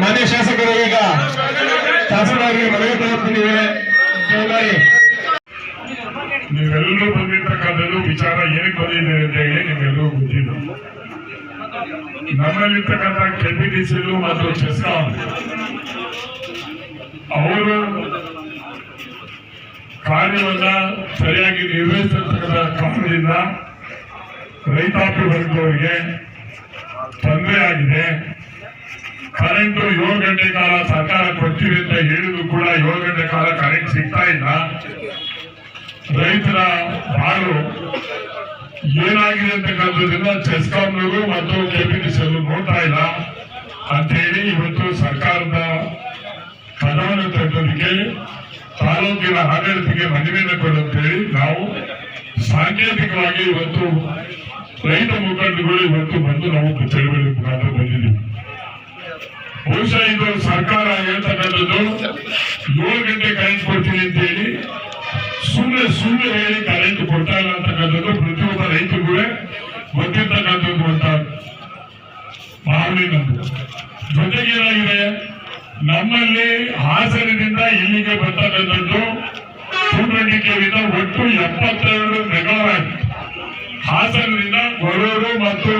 ಮಾನ್ಯ ಶಾಸಕರು ಈಗ ಶಾಸಕರಾಗಿ ಮನವಿ ತಲುಪುತ್ತಿದ್ದೇವೆ. ನೀವೆಲ್ಲರೂ ಬಂದಿರ್ತಕ್ಕಂಥದ್ದು ವಿಚಾರ ಏನಕ್ಕೆ ಬಂದಿದೆ ಅಂತ ಹೇಳಿ ನಿಮ್ಗೆಲ್ಲರೂ ಗೊತ್ತಿಲ್ಲ. ನಮ್ಮಲ್ಲಿರ್ತಕ್ಕಂಥ ಕೆಪಿಟಿಸಿಲು ಮತ್ತು ಚೆಸ್ಕಾಂ ಅವರು ಕಾರ್ಯವನ್ನ ಸರಿಯಾಗಿ ನಿರ್ವಹಿಸತಕ್ಕಂಥ ಕಾರಣದಿಂದ ರೈತಾಪಿ ವರ್ಗದವರಿಗೆ ತೊಂದರೆ ಆಗಿದೆ. ಕರೆಂಟ್ 7 ಗಂಟೆ ಕಾಲ ಸರ್ಕಾರ ಕೊಡ್ತೀವಿ ಅಂತ ಹೇಳಿದ್ರು ಕೂಡ 7 ಗಂಟೆ ಕಾಲ ಕರೆಂಟ್ ಸಿಗ್ತಾ ಇಲ್ಲ. ರೈತರ ಬಾಳು ಏನಾಗಿದೆ ಅಂತಕ್ಕಂಥದ್ದನ್ನ ಚೆಸ್ಕಾಂನವರು ಮತ್ತು ಕೆಪಿಟಿಸಿಯವರು ನೋಡ್ತಾ ಇಲ್ಲ ಅಂತ ಹೇಳಿ ಇವತ್ತು ಸರ್ಕಾರದ ಕ್ರಮವನ್ನು ತಗೊಳ್ಳೋದಕ್ಕೆ ತಾಲೂಕಿನ ಆಡಳಿತಕ್ಕೆ ಮನವಿಯನ್ನು ಕೊಡುವಂತ ಹೇಳಿ ನಾವು ಸಾಂಕೇತಿಕವಾಗಿ ಇವತ್ತು ರೈತ ಮುಖಂಡರುಗಳು ಇವತ್ತು ಬಂದು ನಾವು ಚಳವಳಿ ಮುಖಾಂತರ ಬಂದಿದ್ದೀವಿ. ಬಹುಶಃ ಇದು ಸರ್ಕಾರ ಹೇಳ್ತಕ್ಕಂಥದ್ದು 7 ಗಂಟೆ ಕರೆಂಟ್ ಕೊಡ್ತೀನಿ ಅಂತ ಹೇಳಿ ಸುಳ್ಳು ಹೇಳಿ ಕರೆಂಟ್ ಕೊಡ್ತಾ ಇಲ್ಲ ಅಂತಕ್ಕಂಥದ್ದು ಪ್ರತಿಯೊಬ್ಬ ರೈತರಿಗೂ ಗೊತ್ತಿರ್ತಕ್ಕಂಥದ್ದು ಅಂತ ಭಾವನೆ ನಮ್ದು. ಜೊತೆಗೇನಾಗಿದೆ, ನಮ್ಮಲ್ಲಿ ಹಾಸನದಿಂದ ಇಲ್ಲಿಗೆ ಬರ್ತಕ್ಕಂಥದ್ದು 220 ಕೆವಿಯಿಂದ ಒಟ್ಟು 72 ಮೆಗಾವ್ಯಾಟ್ ಹಾಸನದಿಂದ ಗೊರೂರು ಮತ್ತು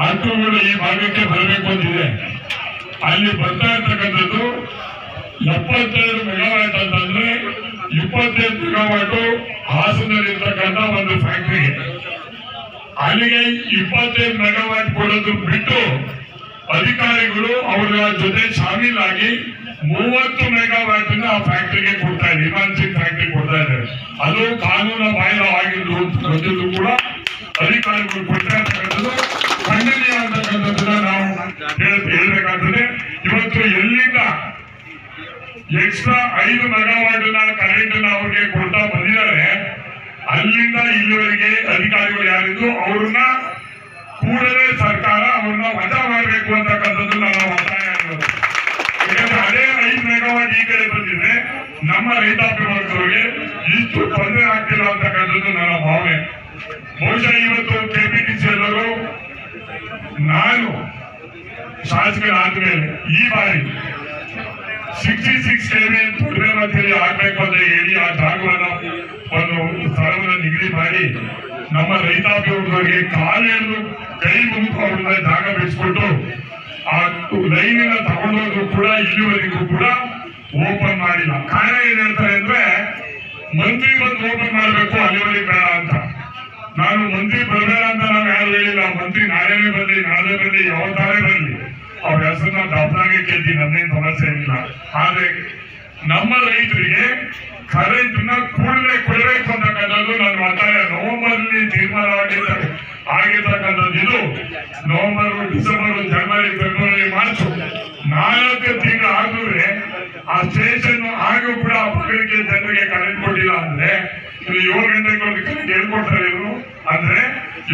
ಅಟ್ಟೂರು ಈ ಭಾಗಕ್ಕೆ ಬರಬೇಕು ಅಂತಿದೆ. ಅಲ್ಲಿ ಬರ್ತಾ ಇರ್ತಕ್ಕಂಥದ್ದು 72 ಮೆಗಾವ್ಯಾಟ್ ಅಂತಂದ್ರೆ 25 ಮೆಗಾವ್ಯಾಟು ಹಾಸನದಲ್ಲಿರ್ತಕ್ಕಂಥ ಒಂದು ಫ್ಯಾಕ್ಟರಿಗೆ. ಅಲ್ಲಿಗೆ 25 ಮೆಗಾವ್ಯಾಟ್ ಕೊಡೋದು ಬಿಟ್ಟು ಅಧಿಕಾರಿಗಳು ಅವರ ಜೊತೆ ಶಾಮೀಲಾಗಿ 30 ಮೆಗಾವ್ಯಾಟ್ ಆ ಫ್ಯಾಕ್ಟರಿಗೆ ಕೊಡ್ತಾ ಇದ್ದಾರೆ. ಇಮಾನ್ಸಿಂಗ್ ಫ್ಯಾಕ್ಟರಿ ಕೊಡ್ತಾ ಇದ್ದಾರೆ. ಅದು ಕಾನೂನು ಬಾಹಿರ ಆಗಿದ್ದು ಗೊತ್ತಿದ್ದು ಕೂಡ ಅಧಿಕಾರಿಗಳು ಕೊಡ್ತಾ ಇರ್ತಕ್ಕಂಥದ್ದು ಖಂಡನೀಯ ಅಂತಕ್ಕಂಥದ್ದನ್ನ ನಾವು ಹೇಳ್ಬೇಕಾಗ್ತದೆ. ಇವತ್ತು ಎಲ್ಲಿಂದ ಎಕ್ಸ್ಟ್ರಾ 5 ಮೆಗಾವ್ಯಾಟ್ ಕರೆಂಟ್ ಅವ್ರಿಗೆ ಕೊಡ್ತಾ ಬಂದಿದ್ದಾರೆ, ಅಲ್ಲಿಂದ ಇಲ್ಲಿವರೆಗೆ ಅಧಿಕಾರಿಗಳು ಯಾರಿದ್ರು ಅವ್ರನ್ನ ಕೂಡಲೇ ಸರ್ಕಾರ ಅವ್ರನ್ನ ವಜಾ ಮಾಡಬೇಕು ಅಂತಕ್ಕಂಥದ್ದು ನಾವು ಒತ್ತಾಯ ಆಗಿರೋದು. ಯಾಕಂದ್ರೆ ಅದೇ 5 ಮೆಗಾವ್ಯಾಟ್ ಈ ಕಡೆ ಬಂದಿದ್ರೆ ನಮ್ಮ ರೈತಾಪಿ ವರ್ಗದವರಿಗೆ ಇಷ್ಟು ತೊಂದರೆ ಆಗ್ತಿಲ್ಲ ಅಂತಕ್ಕಂಥದ್ದು ನನ್ನ ಭಾವನೆ. ಬಹುಶಃ ಇವತ್ತು ಕೆಪಿಟಿಸಿ ಎಲ್ಲರೂ ನಾನು ಶಾಸಕರಾದ್ಮೇಲೆ ಈ ಬಾರಿ 66 ಕೆವಿ ತೊಂದರೆ ಮಧ್ಯದಲ್ಲಿ ಆಗ್ಬೇಕು ಅಂತ ಹೇಳಿ ಆ ಜಾಗವನ್ನು ಒಂದು ಸ್ಥಳವನ್ನು ನಿಗದಿ ಮಾಡಿ ನಮ್ಮ ರೈತಾಪಿ ವರ್ಗದವರಿಗೆ ಕಾಲೆಳೆದು ಕೈ ಮುಗಿದು ಅವ್ರನ್ನ ಜಾಗ ಬಿಡಿಸ್ಕೊಟ್ಟು ಆ ಲೈನಿನ ತಗೊಂಡೋದ್ರು ಕೂಡ ಇಲ್ಲಿವರೆಗೂ ಕೂಡ ಓಪನ್ ಮಾಡಿಲ್ಲ. ಕಾರಣ ಏನ್ ಹೇಳ್ತಾರೆ ಅಂದ್ರೆ ಮಂತ್ರಿ ಬಂದು ಓಪನ್ ಮಾಡಬೇಕು, ಅಲ್ಲಿವರೆಗೆ ಬೇಡ ಅಂತ. ನಾನು ಮಂತ್ರಿ ಬರಬೇಡ ಅಂತ ನಾವು ಯಾರು ಹೇಳಿಲ್ಲ. ಮಂತ್ರಿ ನಾಳೆನೇ ಬರಲಿ, ನಾಳೆ ಬರಲಿ, ಯಾವತ್ತಾರೇ ಬರಲಿ, ಅವ್ರ ಹೆಸರನ್ನ ದಪ್ಪನಾಗೆ ಕೇಳ್ತೀನಿ, ನನ್ನೇನು ಸಮಸ್ಯೆ ಇಲ್ಲ. ಆದ್ರೆ ನಮ್ಮ ರೈತರಿಗೆ ಕರೆಂಟ್ ನ ಕೂಡಲೇ ಕೊಡಬೇಕು ಅಂತಕ್ಕಂಥದ್ದು ನನ್ನ ಒತ್ತಾಯ. ನವೆಂಬರ್ ತೀರ್ಮಾನ ಆಗಿರ್ತಕ್ಕಂಥದ್ದು ಇದು ನವೆಂಬರ್, ಡಿಸೆಂಬರ್, ಜನವರಿ, ಫೆಬ್ರವರಿ, ಮಾರ್ಚ್ 4 ತಿಂಗಳು ಆದ್ರೆ ಆ ಸ್ಟೇಷನ್ ಆಗೂ ಕೂಡ ಆ ಪಕ್ಕಕ್ಕೆ ಜನರಿಗೆ ಕರೆಂಟ್ ಕೊಟ್ಟಿಲ್ಲ ಅಂದ್ರೆ 7 ಗಂಟೆಗೆ ಒಂದು ಕರೆಂಟ್ ಹೇಳ್ಕೊಡ್ತಾರೆ ಇವರು. ಅಂದ್ರೆ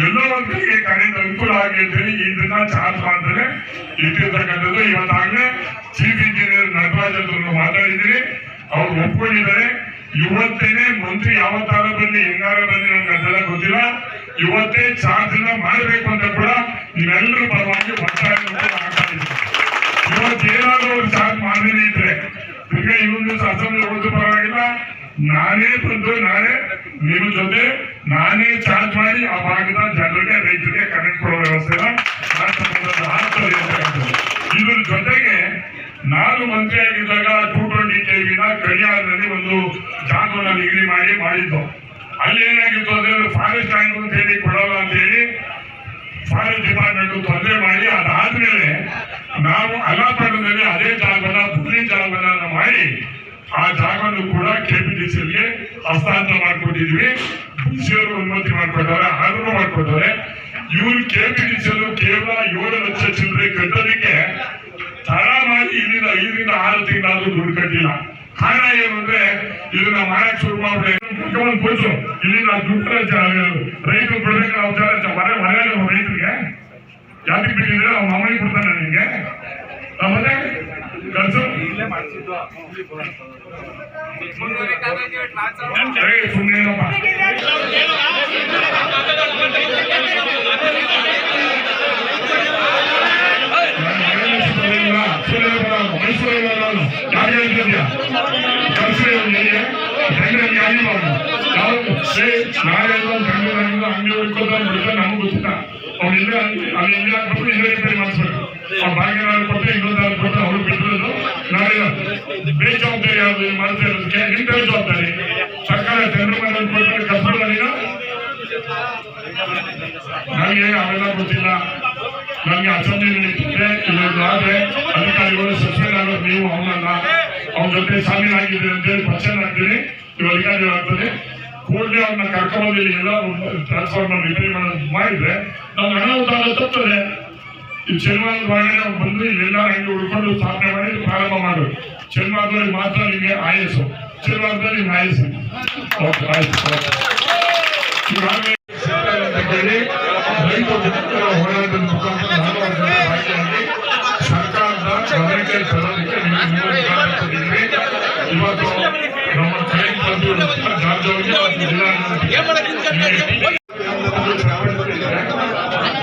ಎಲ್ಲೋ ಒಂದ್ ಕಡೆಗೆ ಕರೆಂಟ್ ಅನುಕೂಲ ಆಗಲಿ ಅಂತ ಹೇಳಿ ಇದನ್ನ ಚಾರ್ಜ್ ಮಾಡ್ತಾರೆ ಇಟ್ಟಿರ್ತಕ್ಕಂಥದ್ದು. ಇವತ್ತಾಗಲೇ ಚೀಫ್ ಇಂಜಿನಿಯರ್ ನಟರಾಜ್ ಅವರು ಮಾತಾಡಿದ್ದೀನಿ, ಅವ್ರು ಒಪ್ಕೊಂಡಿದ್ದಾರೆ. ಇವತ್ತೇನೆ ಮಂತ್ರಿ ಯಾವತ್ತಾರ ಬನ್ನಿ, ಹೆಂಗಾರ ಬನ್ನಿ, ನಮ್ಗೆ ಅದೆಲ್ಲ ಗೊತ್ತಿಲ್ಲ, ಇವತ್ತೇ ಚಾರ್ಜ್ ಮಾಡಬೇಕು ಅಂತ ಕೂಡ ನೀವೆಲ್ಲರೂ ಪರವಾಗಿ ಒತ್ತಾಯ ಆಗ್ತಾ ಇದ್ದೀವಿ. ಇವತ್ತೇನಾದ್ರೂ ಒಂದು ಚಾರ್ಜ್ ಮಾಡದೇ ಇದ್ರೆ ಈಗ ಇನ್ನೊಂದು ದಿವಸ ಅಸೆಂಬ್ಲಿ ಹೋದ್ರು ಪರವಾಗಿಲ್ಲ, ನಾನೇ ಬಂದು ನಿಮ್ಮ ಜೊತೆ ನಾನೇ ಚಾರ್ಜ್ ಮಾಡಿ ಆ ಭಾಗದ ಜನರಿಗೆ ರೈತರಿಗೆ ಕರೆಂಟ್ ಕೊಡೋ ವ್ಯವಸ್ಥೆನ ಇದ್ರ ಜೊತೆಗೆ ನಾನು ಮಂತ್ರಿ ಆಗಿದ್ದಾಗ 220 ಕೆವಿನ ಕಡಿಯಾದಲ್ಲಿ ಒಂದು ಜಾಗವನ್ನು ನಿಗದಿ ಮಾಡಿದ್ದು. ಅಲ್ಲಿ ಏನಾಗಿತ್ತು ಅಂದ್ರೆ ಫಾರೆಸ್ಟ್ ಲ್ಯಾಂಡ್ ಅಂತ ಹೇಳಿ ಕೊಡಲ್ಲ ಅಂತ ಹೇಳಿ ಫಾರೆಸ್ಟ್ ಡಿಪಾರ್ಟ್ಮೆಂಟ್ ತೊಂದರೆ ಮಾಡಿ ಅದಾದ್ಮೇಲೆ ನಾವು ಅಲಾಪಡದಲ್ಲಿ ಅದೇ ಜಾಗವನ್ನ ಬುದ್ಧಿ ಜಾಗವನ್ನ ಮಾಡಿ ಆ ಜಾಗವನ್ನು ಕೂಡ ಕೆಪಿಟಿಸಿಗೆ ಹಸ್ತಾಂತರ ಮಾಡ್ಕೊಟ್ಟಿದ್ವಿ. ಬಿಸಿಯವರು ಅನುಮತಿ ಮಾಡ್ಕೊತಾರೆ, ಆರ್ಡರ್ ಮಾಡ್ಕೊತಾರೆ. ಇವರು ಕೆಪಿಟಿಸಿಯಲ್ಲೂ ಕೇವಲ 7 ಲಕ್ಷ ಚಿಲ್ಲರೆ ಕಟ್ಟೋದಕ್ಕೆ ತಡ ಮಾಡಿ ಇಲ್ಲಿಂದ 5 ರಿಂದ 6 ತಿಂಗಳಾದ್ರೂ ದುಡ್ಡು ಕಟ್ಟಿಲ್ಲ. ಕಾರಣ ಏನು ಅಂದ್ರೆ ಇದನ್ನ ಮಾಡಕ್ ಶುರು ಮಾಡ್ಬಿಟ್ಟು ಕೂಸು ಇಲ್ಲಿಂದ ದುಡ್ಡು ರೈತರು ಬಿಡ್ಬೇಕು ಮನೆಯಲ್ಲಿ ರೈತರಿಗೆ ಯಾಕೆ ಬಿಟ್ಟಿದ್ರೆ ಅವ್ನ ಮಾಮೂಲಿ ಕೊಡ್ತಾನೆ ನಿಮಗೆ ಮತ್ತೆ ಕಳ್ಸು ಸುಮ್ಮನೆನಪ್ಪ. ಜನರಿಗೆ ಆಗಿಲ್ಲ ನಾವು ನಾಳೆ ಬೆಂಗಳೂರಿನಿಂದ ಅಂಗಡಿ ಹುಡ್ಕೋದ ನಮ್ಗೆ ಗೊತ್ತಿಲ್ಲ ಅವ್ರು ಇಲ್ಲೇ ಅಲ್ಲಿ ಇಲ್ಲೇ ಹಾಕ್ಬೇಕು ಇಲ್ಲೇ ರಿಪೇರಿ ಮಾಡಿಸ್ಬೇಕು ಆ ಭಾಗ್ಯನಾದ್ರು ಕೊಟ್ಟರೆ ಇನ್ನೊಂದಾದ್ರು ಕೊಟ್ಟರೆ ಅವ್ರು ಬಿಟ್ಟಿರೋದು ನಾಳೆ ಬೇಜವಾಬ್ದಾರಿ ಯಾವ್ದು ಮಾಡ್ತಾ ಇರೋದಕ್ಕೆ ನಿಮ್ ಬೇಜವಾಬ್ದಾರಿ ಸರ್ಕಾರ ಜನರ ಮೇಲೆ ಕೊಡ್ತಾರೆ ಕರ್ಸೋದೀಗ ನನಗೆ ಅವೆಲ್ಲ ಗೊತ್ತಿಲ್ಲ. ನನಗೆ ಅಸೆಂಬ್ಲಿ ಆದ್ರೆ ಅಧಿಕಾರಿಗಳು ಸಸ್ಪೆಂಡ್ ಆಗೋದು ನೀವು ಅವನಲ್ಲ ಅವನ ಜೊತೆ ಶಾಮೀಲ್ ಆಗಿದ್ದೀರಿ ಅಂತೇಳಿ ಪರ್ಸನ್ ಆಗ್ತೀನಿ ನೀವು ಅಧಿಕಾರಿಗಳು ಆಗ್ತದೆ ಕೂಡಲೇ ಅವ್ರನ್ನ ಕರ್ಕೊಂಬಂದು ಎಲ್ಲ ಟ್ರಾನ್ಸ್ಫಾರ್ಮರ್ ರಿಪೇರಿ ಮಾಡೋದು ಮಾಡಿದ್ರೆ ನಾವು ಅನಾಹುತ ತಪ್ಪದೆ ಈ ಶನಿವಾರದ ಭಾಗನೇ ಬಂದು ಇಲ್ಲೆಲ್ಲ ಅಂಗಡಿ ಹುಡ್ಕೊಂಡು ಸ್ಥಾಪನೆ ಮಾಡಿ ಪ್ರಾರಂಭ ಮಾಡೋದು. ಶನಿವಾರದಲ್ಲಿ ಮಾತ್ರ ನಿಮಗೆ ಆಯಸ್ಸು, ಶನಿವಾರದಲ್ಲಿ ನಿಮ್ಗೆ ಆಯಸ್ಸು. ಓಕೆ ಆಯ್ತು. ಈಗಾಗಲೇ ರೈತ ಹೋರಾಟದ ಮುಖಾಂತರ ಸರ್ಕಾರದ ಗಮನಕ್ಕೆ ತರೋದಕ್ಕೆ ಇವತ್ತು ನಮ್ಮ ಕೈ ಬಂದು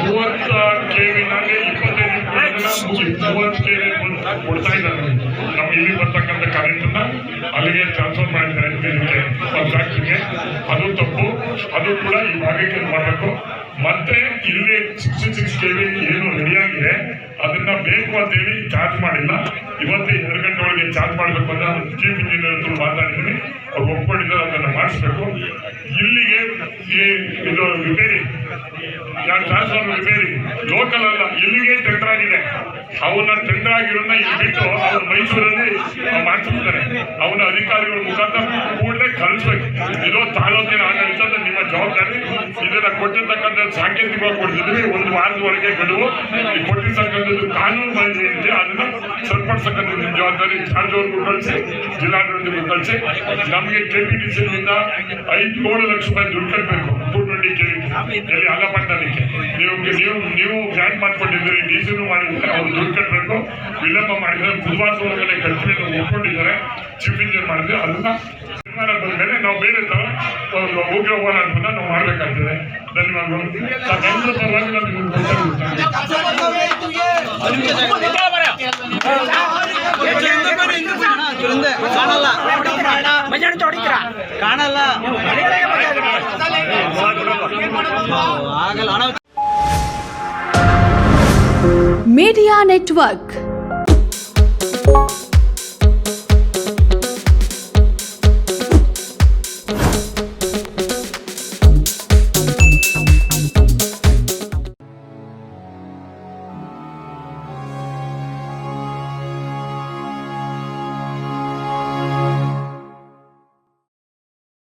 ಮೂವತ್ತ ಕೆವಿನಲ್ಲಿ 25 ಕೆವಿ ಕೊಡ್ತಾ ಇದ್ದಾರೆ. ನಮ್ಮ ಇಲ್ಲಿ ಬರ್ತಕ್ಕಂಥ ಕರೆಂಟ್ ಅಲ್ಲಿಗೆ ಟ್ರಾನ್ಸ್ಫರ್ ಮಾಡಿದ್ದಾರೆ ಫ್ಯಾಕ್ಟ್ರಿಗೆ. ಅದು ತಪ್ಪು, ಅದು ಕೂಡ ಈ ಭಾಗಕ್ಕೆ ಮಾಡಬೇಕು. ಮತ್ತೆ ಇಲ್ಲಿ 66 ಕೆವಿ ಏನು ರೆಡಿಯಾಗಿದೆ ಅದನ್ನ ಬೇಕು ಅಂತ ಹೇಳಿ ಚಾರ್ಜ್ ಮಾಡಿಲ್ಲ. ಇವತ್ತು 2 ಗಂಟೆ ಒಳಗೆ ಚಾರ್ಜ್ ಮಾಡಬೇಕು ಅಂತ ಚೀಫ್ ಇಂಜಿನಿಯರ್ ಹತ್ರ ಮಾತಾಡಿದ್ದೀನಿ. ಅವ್ರು ಒಪ್ಕೊಂಡಿದ್ದಾರೆ, ಅದನ್ನ ಮಾಡಿಸ್ಬೇಕು. ಇಲ್ಲಿಗೆ ಇದು ರಿಪೇರಿ ಟ್ರಾನ್ಸ್ಫಾರ್ಮರ್ ರಿಪೇರಿ ಲೋಕಲ್ ಅಲ್ಲ, ಇಲ್ಲಿಗೆ ಟೆಂಡರ್ ಆಗಿದೆ. ಅವನ್ನ ಟೆಂಡರ್ ಆಗಿರೋದನ್ನ ಇಲ್ಲಿ ಬಿಟ್ಟು ಅವ್ರು ಮೈಸೂರಲ್ಲಿ ಮಾಡ್ತಿರ್ತಾರೆ. ಅವನ ಅಧಿಕಾರಿಗಳ ಮುಖಾಂತರ ಕೂಡಲೇ ಕಳಿಸ್ಬೇಕು. ಇದು ತಾಲೂಕಿನ ಆಡಳಿತದ ನಿಮ್ಮ ಜವಾಬ್ದಾರಿ. ಇದನ್ನ ಕೊಟ್ಟಿರ್ತಕ್ಕಂಥ ಸಾಂಕೇತಿಕವಾಗಿ ಕೊಡ್ತಿದ್ವಿ 1 ವಾರದವರೆಗೆ ಗಡುವು. ಈ ಕೊಟ್ಟಿರ್ತಕ್ಕಂಥದ್ದು ಕಾನೂನು ಬಂದಿದೆ ಇದೆ, ಅದನ್ನ ಸರಿಪಡಿಸತಕ್ಕಂಥ ನಿಮ್ಮ ಜವಾಬ್ದಾರಿ. ಚಾರ್ಜ್ ಅವ್ರಿಗೂ ಕಳಿಸಿ, ಜಿಲ್ಲಾಡಳಿತಕ್ಕೂ ಕಳಿಸಿ. ನಮಗೆ ಕೆಪಿಟಿಸಿನಿಂದ 5-7 ಲಕ್ಷ ರೂಪಾಯಿ ದುಡ್ಡು ಕಟ್ಟಬೇಕು 220 ಕೆವಿ ಎಲ್ಲಿ ಅಲ್ಲಪಟ್ಟಣಕ್ಕೆ. ನೀವು ಗ್ರಾಂಟ್ ಮಾಡ್ಕೊಂಡಿದ್ದೀರಿ, ಡಿಸಿನೂ ಮಾಡಿದ್ರೆ ಅವ್ರು ದುಡ್ಡು ಕಟ್ಟಬೇಕು. ವಿಳಂಬ ಮಾಡಿದ್ರೆ ಬುಧವಾರದವರೆಗೆ ಕಟ್ಟಿ ಒಪ್ಕೊಂಡಿದ್ದಾರೆ. ಚೀಫ್ ಇಂಜಿನಿಯರ್ ಮಾಡಿದ್ರೆ ಅದನ್ನ ತೀರ್ಮಾನ ಬಂದ್ಮೇಲೆ ನಾವು ಬೇರೆ ತರ ಉಗ್ರ ಹೋರಾಟವನ್ನ ನಾವು ಮಾಡ್ಬೇಕಾಗ್ತದೆ. ಧನ್ಯವಾದಗಳು. ಎಲ್ಲರ ಪರವಾಗಿ ಮೀಡಿಯಾ ನೆಟ್ವರ್ಕ್